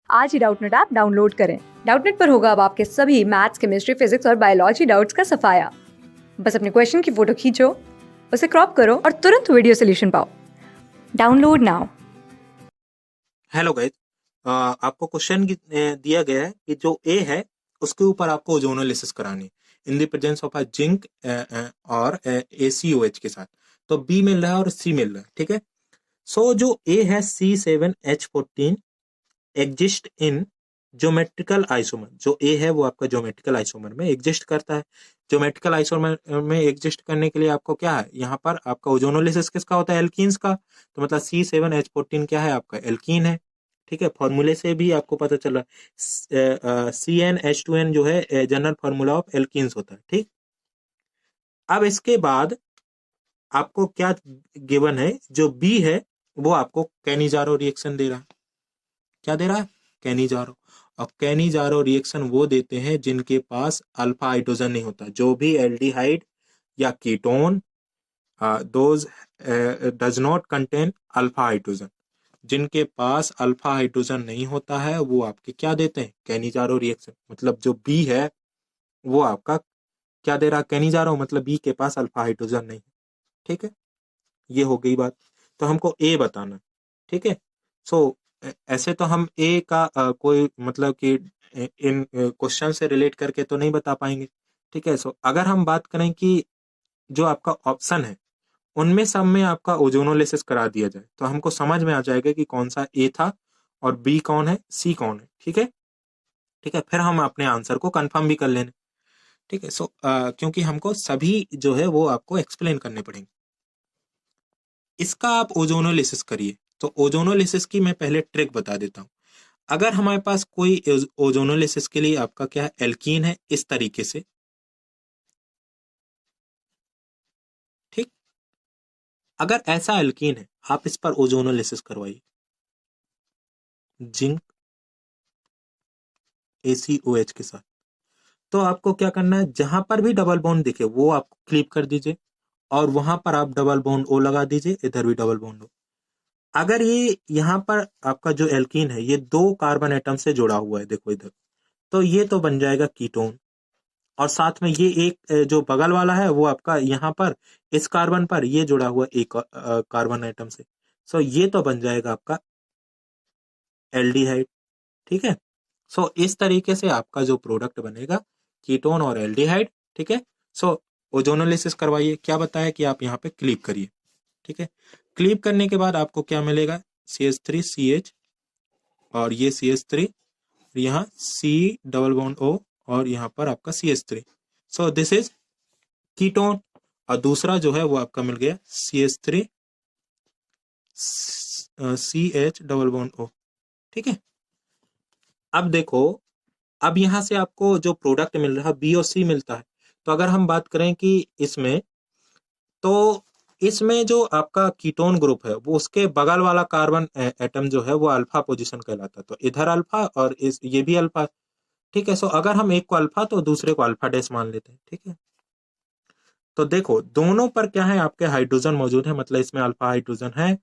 आज ही Doubtnut app download करें। Doubtnut पर होगा अब आपके सभी मैथ्स, केमिस्ट्री, फिजिक्स और बायोलॉजी डाउट्स का सफाया। बस अपने क्वेश्चन की फोटो खींचो, उसे क्रॉप करो और तुरंत वीडियो सोल्यूशन पाओ। Download now. हेलो गाइस, आपको क्वेश्चन दिया गया है कि जो ए है उसके ऊपर आपको ओजोनोलिसिस करानी है in the presence of a zinc और ACOH के साथ। तो बी मिल रहा है और सी मिल रहा है, ठीक है। सो जो ए है C7H14 exist in geometrical isomer. जो ए है वो आपका ज्योमेट्रिकल आइसोमर में एग्जिस्ट करता है। ज्योमेट्रिकल आइसोमर में एग्जिस्ट करने के लिए आपको क्या है, यहाँ पर आपका ओजोनोलिसिस किसका होता है, एल्कीन्स का। तो मतलब C7H14 क्या है, आपका एल्कीन है, ठीक है। फॉर्मूले से भी आपको पता चला CnH2n जो है जनरल फॉर्मूला ऑफ एल्कीन्स होता है, ठीक। अब इसके बाद आपको क्या गिवन है, जो बी है वो आपको कैनिजारो रिएक्शन दे रहा है। क्या दे रहा है, कैनिजारो। और कैनिजारो रिएक्शन वो देते हैं जिनके पास अल्फा हाइड्रोजन नहीं होता। जो भी एल्डिहाइड या ketone those does not contain alpha hydrogen, जिनके पास अल्फा हाइड्रोजन नहीं होता है वो आपके क्या देते हैं, कैनिजारो रिएक्शन। मतलब जो बी है वो आपका क्या दे रहा है, कैनिजारो, मतलब बी के पास अल्फा हाइड्रोजन नहीं है, ठीक है। ये हो गई बात। तो हमको ए बताना, ठीक है। सो ऐसे तो हम ए का कोई मतलब कि इन क्वेश्चन से रिलेट करके तो नहीं बता पाएंगे, ठीक है। सो अगर हम बात करें कि जो आपका ऑप्शन है उनमें सब में आपका ओजोनोलिसिस करा दिया जाए तो हमको समझ में आ जाएगा कि कौन सा ए था और बी कौन है, सी कौन है, ठीक है। ठीक है, फिर हम अपने आंसर को कंफर्म भी कर लेंगे, ठीक है। सो क्योंकि हमको सभी जो है वो आपको एक्सप्लेन करने पड़ेंगे। इसका आप ओजोनोलिसिस करिए। तो ओजोनोलिसिस की मैं पहले ट्रिक बता देता हूं। अगर हमारे पास कोई ओजोनोलिसिस के लिए आपका क्या है, एल्कीन है इस तरीके से, ठीक। अगर ऐसा एल्कीन है आप इस पर ओजोनोलिसिस करवाइए, जिंक ACOH के साथ। तो आपको क्या करना है, जहां पर भी डबल बॉन्ड दिखे वो आप क्लिप कर दीजिए और वहां पर आप डबल बॉन्ड O लगा दीजिए, इधर भी डबल बॉन्ड O। अगर ये यहाँ पर आपका जो एल्कीन है ये 2 कार्बन एटम से जुड़ा हुआ है, देखो इधर, तो ये तो बन जाएगा कीटोन। और साथ में ये एक जो बगल वाला है वो आपका यहाँ पर इस कार्बन पर ये जुड़ा हुआ एक कार्बन एटम से। सो ये तो बन जाएगा आपका एल्डिहाइड, ठीक है। सो इस तरीके से आपका जो प्रोडक्ट बनेगा, कीटोन और एल्डिहाइड, ठीक है। सो ओजोनोलिसिस करवाइए, क्या बताया कि आप यहाँ पे क्लीप करिए, ठीक है। क्लीप करने के बाद आपको क्या मिलेगा, CH3CH और ये CH3, यहाँ C डबल बॉन्ड O और यहाँ पर आपका CH3। So this is ketone. और दूसरा जो है वो आपका मिल गया CH3 CH double bond O, ठीक है। अब देखो, अब यहां से आपको जो प्रोडक्ट मिल रहा है बी और सी मिलता है। तो अगर हम बात करें कि इसमें, तो इसमें जो आपका कीटोन ग्रुप है वो उसके बगल वाला कार्बन एटम जो है वो अल्फा पोजीशन कहलाता है। तो इधर अल्फा और इस ये भी अल्फा, ठीक है। सो अगर हम एक को अल्फा तो दूसरे को अल्फा डैश मान लेते हैं, ठीक है। तो देखो दोनों पर क्या है, आपके हाइड्रोजन मौजूद है, मतलब इसमें अल्फा हाइड्रोजन है,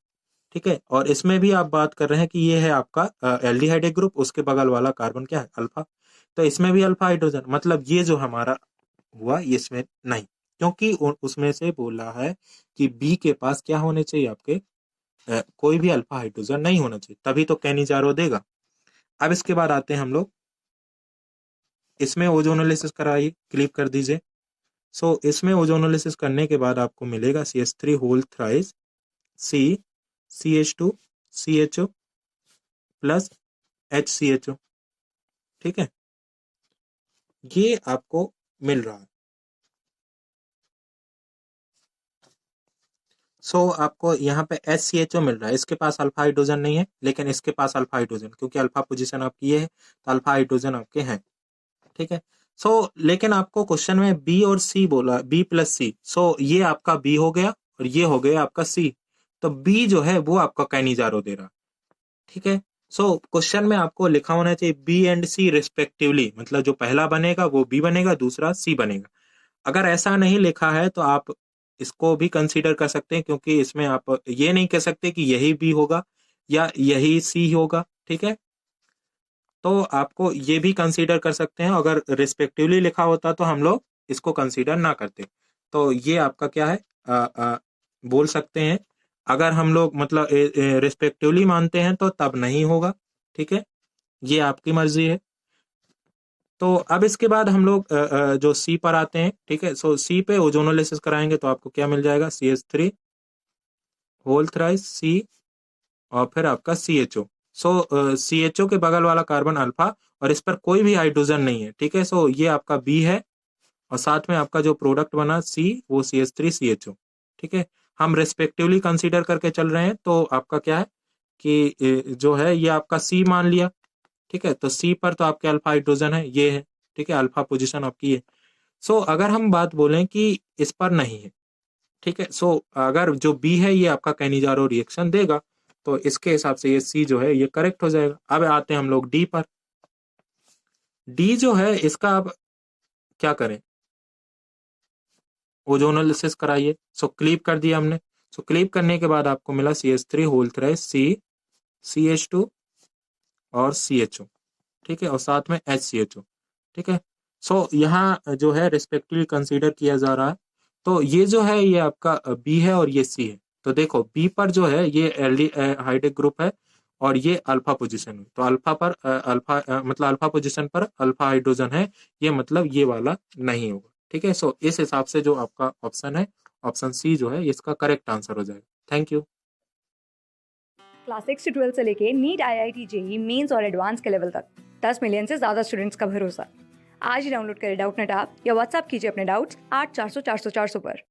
ठीक है। और इसमें भी आप बात कर रहे हैं कि ये है आपका एल्डिहाइड ग्रुप, उसके बगल वाला कार्बन क्या है, अल्फा। तो इसमें भी अल्फा हाइड्रोजन, मतलब ये जो हमारा हुआ ये इसमें नहीं, क्योंकि उसमें से बोला है कि बी के पास क्या होने चाहिए, आपके कोई भी अल्फा हाइड्रोजन नहीं होना चाहिए, तभी तो कैनिजारो देगा। अब इसके बाद आते हैं हम लोग, इसमें ओजोनोलिसिस कराइए, क्लिप कर दीजिए। सो इसमें ओजोनोलिसिस करने के बाद आपको मिलेगा CH3 whole thrice C CH2 CHO plus HCHO, ठीक है। ये आपको मिल रहा है। आपको यहाँ पे HCHO मिल रहा है, इसके पास अल्फा हाइड्रोजन नहीं है लेकिन इसके पास अल्फा हाइड्रोजन, क्योंकि अल्फा पोजीशन आपकी ये है तो अल्फा हाइड्रोजन आपके हैं, ठीक है। लेकिन आपको क्वेश्चन में बी और सी बोला, बी प्लस सी। ये आपका बी हो गया और ये हो गया आपका सी। तो बी जो है वो आपका कैनिजारो दे रहा, ठीक है। क्वेश्चन में आपको लिखा होना चाहिए बी एंड सी रिस्पेक्टिवली, मतलब जो पहला बनेगा वो बी बनेगा, दूसरा सी बनेगा। अगर ऐसा नहीं लिखा है तो आप इसको भी कंसीडर कर सकते हैं, क्योंकि इसमें आप ये नहीं कह सकते कि यही बी होगा या यही सी होगा, ठीक है। तो आपको ये भी कंसीडर कर सकते हैं। अगर रिस्पेक्टिवली लिखा होता तो हम लोग इसको कंसीडर ना करते। तो ये आपका क्या है, बोल सकते हैं। अगर हम लोग मतलब रिस्पेक्टिवली मानते हैं तो तब नहीं होगा, ठीक है, ये आपकी मर्जी है। तो अब इसके बाद हम लोग जो सी पर आते हैं, ठीक है। सो सी पे ओजोनोलिसिस कराएंगे तो आपको क्या मिल जाएगा, CH3 होल थ्राइस C और फिर आपका CHO। सो CHO के बगल वाला कार्बन अल्फा और इस पर कोई भी हाइड्रोजन नहीं है, ठीक है। सो ये आपका B है और साथ में आपका जो प्रोडक्ट बना C वो CH3CHO, ठीक है। हम रेस्पेक्टिवली कंसीडर करके चल रहे हैं तो आपका क्या है कि जो है ये आपका C मान लिया, ठीक है। तो C पर तो आपके अल्फा हाइड्रोजन है, ये है, ठीक है, अल्फा पोजीशन आपकी है। सो अगर हम बात बोलें कि इस पर नहीं है, ठीक है, सो अगर जो B है ये आपका कैनिजारो रिएक्शन देगा तो इसके हिसाब से ये C जो है ये करेक्ट हो जाएगा। अब आते हैं हम लोग D पर। D जो है इसका अब क्या करें, ओजोनोलिसिस कराइए। सो क्लीव कर दिया हमने। सो क्लीव करने के बाद आपको मिला CH3 whole thrice C CH2 और CHO, ठीक है, और साथ में HCHO, ठीक है। सो यहाँ जो है रिस्पेक्टिवली कंसीडर किया जा रहा है। तो ये जो है ये आपका B है और ये C है। तो देखो B पर जो है ये एल्डिहाइडिक ग्रुप है और ये अल्फा पोजीशन है। तो अल्फा पर मतलब अल्फा पोजीशन पर अल्फा हाइड्रोजन है, ये मतलब ये वाला नहीं होगा, ठीक है। सो इस हिसाब से जो आपका ऑप्शन है, ऑप्शन C जो है इसका करेक्ट आंसर हो जाएगा। Thank you. क्लास 6 से 12 से लेके नीट, IIT, JEE मेंस और एडवांस के लेवल तक 10 मिलियन से ज़्यादा स्टूडेंट्स का भरोसा। आज ही डाउनलोड करें डाउटनेट ऐप या व्हाट्सएप कीजिए अपने डाउट्स 8400 400 400 पर।